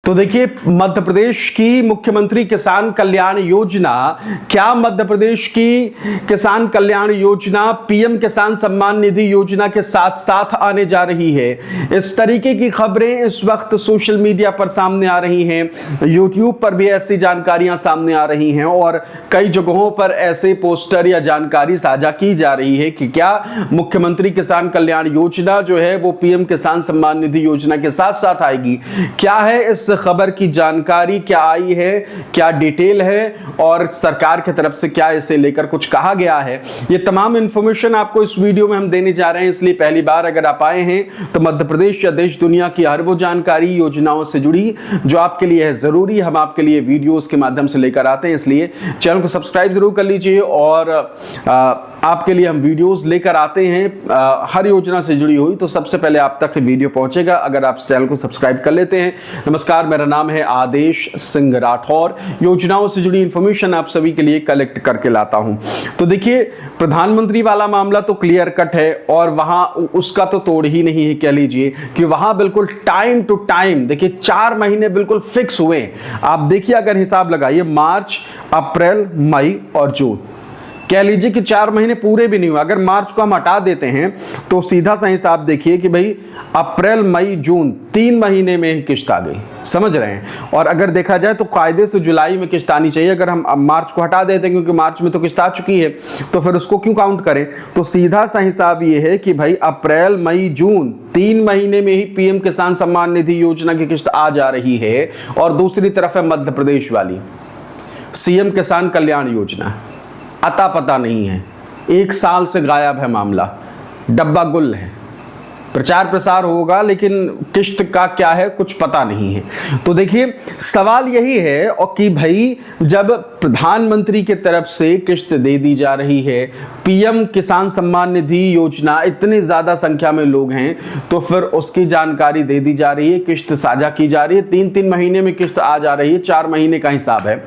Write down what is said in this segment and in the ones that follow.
तो देखिए, मध्य प्रदेश की मुख्यमंत्री किसान कल्याण योजना, क्या मध्य प्रदेश की किसान कल्याण योजना पीएम किसान सम्मान निधि योजना के साथ साथ आने जा रही है? इस तरीके की खबरें इस वक्त सोशल मीडिया पर सामने आ रही हैं। यूट्यूब पर भी ऐसी जानकारियां सामने आ रही हैं और कई जगहों पर ऐसे पोस्टर या जानकारी साझा की जा रही है कि क्या मुख्यमंत्री किसान कल्याण योजना जो है वो पीएम किसान सम्मान निधि योजना के साथ साथ आएगी। क्या है इस खबर की जानकारी, क्या आई है, क्या डिटेल है और सरकार की तरफ से क्या इसे लेकर कुछ कहा गया है, ये तमाम इंफॉर्मेशन आपको इस वीडियो में हम देने जा रहे हैं। इसलिए पहली बार अगर आप आए हैं तो मध्य प्रदेश या देश दुनिया की हर वो जानकारी योजनाओं से जुड़ी जो आपके लिए है जरूरी, हम आपके लिए वीडियोस के माध्यम से लेकर आते हैं। इसलिए चैनल को सब्सक्राइब जरूर कर लीजिए और आपके लिए हम वीडियोस लेकर आते हैं हर योजना से जुड़ी हुई, तो सबसे पहले आप तक वीडियो पहुंचेगा अगर आप चैनल को सब्सक्राइब कर लेते हैं। नमस्कार, मेरा नाम है आदेश सिंह राठौर। योजनाओं से जुड़ी इंफॉर्मेशन आप सभी के लिए कलेक्ट करके लाता हूं। तो देखिए, प्रधानमंत्री वाला मामला तो क्लियर कट है और वहां उसका तो तोड़ ही नहीं है, कह लीजिए कि वहां बिल्कुल टाइम टू टाइम, देखिए 4 महीने बिल्कुल फिक्स हुए। आप देखिए, अगर हिसाब लगाइए, मार्च, अप्रैल, मई और जून, कह लीजिए कि 4 महीने पूरे भी नहीं हुए। अगर मार्च को हम हटा देते हैं तो सीधा सा हिसाब देखिए कि भाई अप्रैल, मई, जून 3 महीने में ही किस्त आ गई, समझ रहे हैं। और अगर देखा जाए तो कायदे से जुलाई में किस्त आनी चाहिए। अगर हम मार्च को हटा देते हैं क्योंकि मार्च में तो किस्त आ चुकी है, तो फिर उसको क्यों काउंट करें। तो सीधा सा हिसाब ये है कि भाई अप्रैल, मई, जून 3 महीने में ही पीएम किसान सम्मान निधि योजना की किस्त आ जा रही है। और दूसरी तरफ है मध्य प्रदेश वाली सीएम किसान कल्याण योजना, अता पता नहीं है, 1 साल से गायब है मामला, डब्बा गुल है। प्रचार प्रसार होगा लेकिन किस्त का क्या है कुछ पता नहीं है। तो देखिए, सवाल यही है और कि भाई जब प्रधानमंत्री की तरफ से किस्त दे दी जा रही है, पीएम किसान सम्मान निधि योजना, इतनी ज्यादा संख्या में लोग हैं, तो फिर उसकी जानकारी दे दी जा रही है, किस्त साझा की जा रही है, 3-3 महीने में किस्त आ जा रही है, 4 महीने का हिसाब है।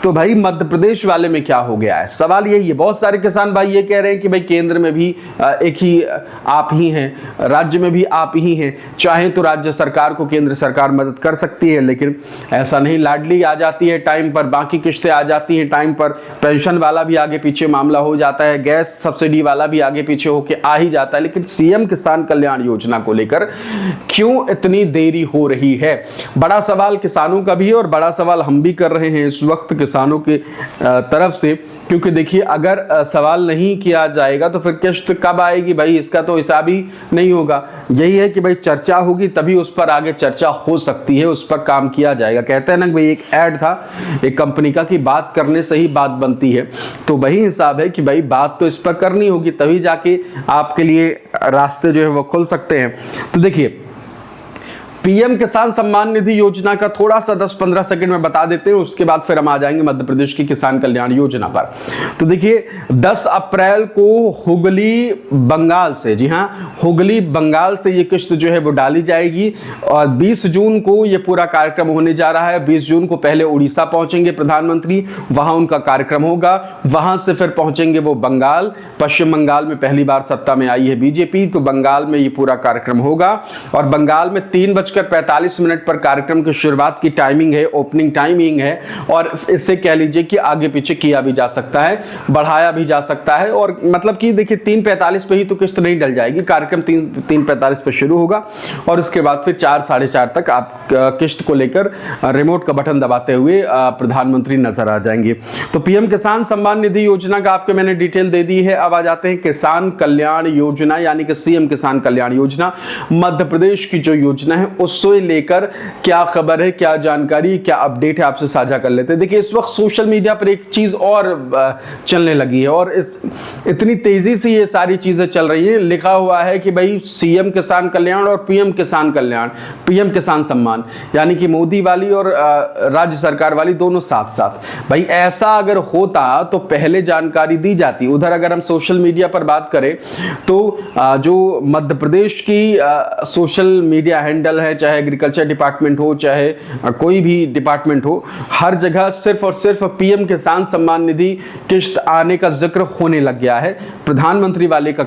तो भाई मध्य प्रदेश वाले में क्या हो गया है, सवाल यही है। बहुत सारे किसान भाई ये कह रहे हैं कि भाई केंद्र में भी एक ही आप ही हैं, राज्य में भी आप ही हैं, चाहे तो राज्य सरकार को केंद्र सरकार मदद कर सकती है, लेकिन ऐसा नहीं। लाडली आ जाती है टाइम पर, बाकी किस्तें आ जाती हैं टाइम पर, पेंशन वाला भी आगे पीछे मामला हो जाता है, गैस सब्सिडी वाला भी आगे पीछे होके आ ही जाता है। लेकिन सीएम किसान कल्याण योजना को लेकर क्यों इतनी देरी हो रही है, बड़ा सवाल किसानों का भी है और बड़ा सवाल हम भी कर रहे हैं इस वक्त किसानों के तरफ से। क्योंकि देखिए, अगर सवाल नहीं किया जाएगा तो फिर किस्त कब आएगी भाई, इसका तो हिसाब ही नहीं होगा। यही है कि भाई चर्चा होगी तभी उस पर आगे चर्चा हो सकती है, उस पर काम किया जाएगा। कहते हैं ना भाई, एक ऐड था एक कंपनी का कि बात करने से ही बात बनती है, तो वही हिसाब है कि भाई बात तो इस पर करनी होगी तभी जाके आपके लिए रास्ते जो है वो खुल सकते हैं। तो देखिए, पीएम किसान सम्मान निधि योजना का थोड़ा सा 10-15 सेकंड में बता देते हैं, उसके बाद फिर हम आ जाएंगे मध्य प्रदेश की किसान कल्याण योजना पर। तो देखिए, 10 अप्रैल को हुगली बंगाल से, जी हां, हुगली बंगाल से ये किस्त जो है वो डाली जाएगी और 20 जून को ये पूरा कार्यक्रम होने जा रहा है। 20 जून को पहले उड़ीसा पहुंचेंगे प्रधानमंत्री, वहां उनका कार्यक्रम होगा, वहां से फिर पहुंचेंगे वो बंगाल। पश्चिम बंगाल में पहली बार सत्ता में आई है बीजेपी, तो बंगाल में ये पूरा कार्यक्रम होगा और बंगाल में 3:45 पर कार्यक्रम की शुरुआत की टाइमिंग है, ओपनिंग टाइमिंग है। और इससे कह लीजिए कि आगे पीछे किया भी जा सकता है, बढ़ाया भी जा सकता है। और मतलब कि देखिए 3:45 पे ही तो किस्त नहीं डल जाएगी, कार्यक्रम 3:45 पे शुरू होगा और उसके बाद फिर 4-4:30 तक आप किस्त को लेकर रिमोट का बटन दबाते हुए प्रधानमंत्री नजर आ जाएंगे। तो पीएम किसान सम्मान निधि योजना का आपको मैंने डिटेल दे दी है। अब आ जाते हैं किसान कल्याण योजना, यानी कि सीएम किसान कल्याण योजना। मध्य प्रदेश की जो योजना है उससे लेकर क्या खबर है, क्या जानकारी, क्या अपडेट है, आपसे साझा कर लेते हैं। देखिए, इस वक्त सोशल मीडिया पर एक चीज और चलने लगी है और इतनी तेजी से ये सारी चीजें चल रही है। लिखा हुआ है कि भाई सीएम किसान कल्याण और पीएम किसान कल्याण, पीएम किसान सम्मान, यानी कि मोदी वाली और राज्य सरकार वाली दोनों साथ साथ। भाई ऐसा अगर होता तो पहले जानकारी दी जाती। उधर अगर हम सोशल मीडिया पर बात करें तो जो मध्य प्रदेश की सोशल मीडिया हैंडल है, चाहे एग्रीकल्चर डिपार्टमेंट हो, चाहे कोई भी डिपार्टमेंट हो, हर जगह सिर्फ और सिर्फ पीएम किसान सम्मान निधि किस्त आने का जिक्र होने लग गया है। प्रधानमंत्री वाले का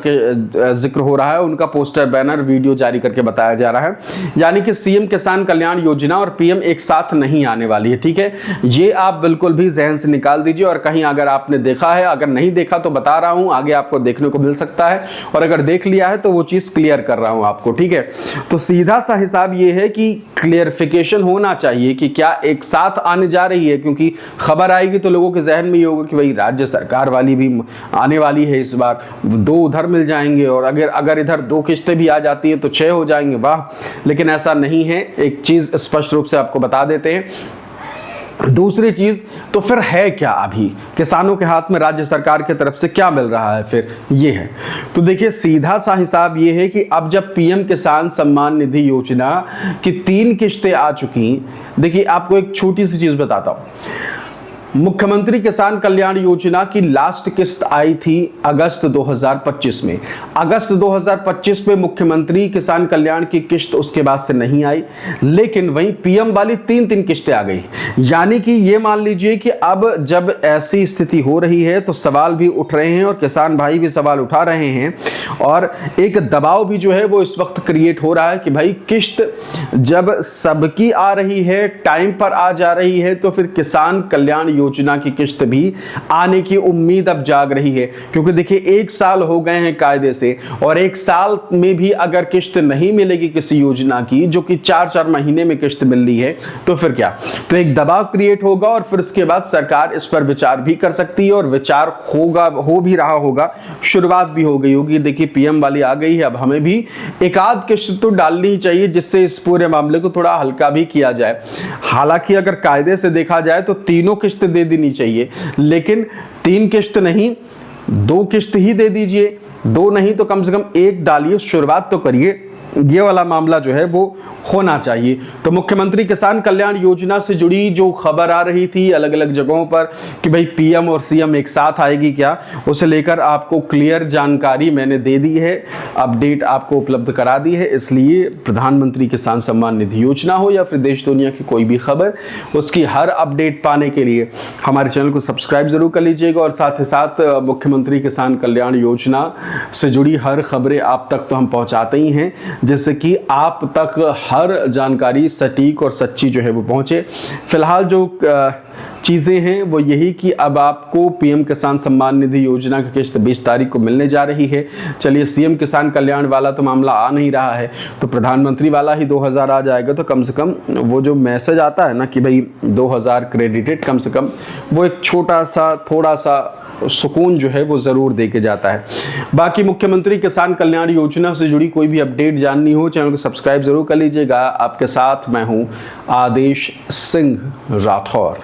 जिक्र हो रहा है, उनका पोस्टर, बैनर, वीडियो जारी करके बताया जा रहा है। यानी कि सीएम किसान कल्याण योजना और पीएम एक साथ नहीं आने वाली है। ठीक है, ये आप बिल्कुल भी जहन से निकाल दीजिए। और कहीं अगर आपने देखा है, अगर नहीं देखा तो बता रहा हूं, आगे आपको देखने को मिल सकता है, और अगर देख लिया है तो वो चीज क्लियर कर रहा हूं आपको। ठीक है, तो सीधा सा हिसाब ये है कि क्लियरिफिकेशन होना चाहिए कि क्या एक साथ आने जा रही है, क्योंकि खबर आएगी तो लोगों के जहन में ये होगा कि भाई राज्य सरकार वाली भी आने वाली है इस बार, 2 उधर मिल जाएंगे, और अगर इधर 2 किस्तें भी आ जाती हैं तो 6 हो जाएंगे, वाह। लेकिन ऐसा नहीं है, एक चीज स्पष्ट रूप से आपको बता देते हैं। दूसरी चीज, तो फिर है क्या, अभी किसानों के हाथ में राज्य सरकार की तरफ से क्या मिल रहा है, फिर ये है। तो देखिए, सीधा सा हिसाब ये है कि अब जब पीएम किसान सम्मान निधि योजना की 3 किस्तें आ चुकी, देखिए आपको एक छोटी सी चीज बताता हूं। मुख्यमंत्री किसान कल्याण योजना की लास्ट किस्त आई थी अगस्त 2025 में। अगस्त 2025 में मुख्यमंत्री किसान कल्याण की किस्त उसके बाद से नहीं आई, लेकिन वहीं पीएम वाली 3 किस्तें आ गई। यानी कि ये मान लीजिए कि अब जब ऐसी स्थिति हो रही है तो सवाल भी उठ रहे हैं, और किसान भाई भी सवाल उठा रहे हैं, और एक दबाव भी जो है वो इस वक्त क्रिएट हो रहा है कि भाई किस्त जब सबकी आ रही है, टाइम पर आ जा रही है, तो फिर किसान कल्याण योजना की किस्त भी आने की उम्मीद अब जाग रही है। क्योंकि देखिए, 1 साल हो गए हैं कायदे से, और 1 साल में भी अगर किस्त नहीं मिलेगी किसी योजना की, जो कि 4-4 महीने में किस्त मिल रही है, तो फिर क्या, तो एक दबाव क्रिएट होगा, और फिर उसके बाद सरकार इस पर विचार भी कर सकती है, और विचार होगा, हो भी रहा होगा, शुरुआत भी हो गई होगी। देखिए, पीएम वाली आ गई है, अब हमें भी एक आध किस्त तो डालनी ही चाहिए, जिससे इस पूरे मामले को थोड़ा हल्का भी किया जाए। हालांकि अगर कायदे से देखा जाए तो 3 किस्त दे देनी चाहिए, लेकिन 3 किस्त नहीं, 2 किस्त ही दे दीजिए, 2 नहीं तो कम से कम 1 डालिए, शुरुआत तो करिए। ये वाला मामला जो है वो होना चाहिए। तो मुख्यमंत्री किसान कल्याण योजना से जुड़ी जो खबर आ रही थी अलग अलग जगहों पर कि भाई पीएम और सीएम एक साथ आएगी क्या, उसे लेकर आपको क्लियर जानकारी मैंने दे दी है, अपडेट आपको उपलब्ध करा दी है। इसलिए प्रधानमंत्री किसान सम्मान निधि योजना हो या फिर देश दुनिया की कोई भी खबर, उसकी हर अपडेट पाने के लिए हमारे चैनल को सब्सक्राइब जरूर कर लीजिएगा, और साथ ही साथ मुख्यमंत्री किसान कल्याण योजना से जुड़ी हर खबरें आप तक तो हम पहुंचाते ही हैं, जिससे कि आप तक हर जानकारी सटीक और सच्ची जो है वो पहुंचे। फिलहाल जो चीज़ें हैं वो यही कि अब आपको पीएम किसान सम्मान निधि योजना की किस्त 20 तारीख को मिलने जा रही है। चलिए, सीएम किसान कल्याण वाला तो मामला आ नहीं रहा है, तो प्रधानमंत्री वाला ही 2000 आ जाएगा, तो कम से कम वो जो मैसेज आता है ना कि भाई 2000 क्रेडिटेड, कम से कम वो एक छोटा सा, थोड़ा सा सुकून जो है वो जरूर दे के जाता है। बाकी मुख्यमंत्री किसान कल्याण योजना से जुड़ी कोई भी अपडेट जाननी हो, चैनल को सब्सक्राइब जरूर कर लीजिएगा। आपके साथ मैं हूं आदेश सिंह राठौर।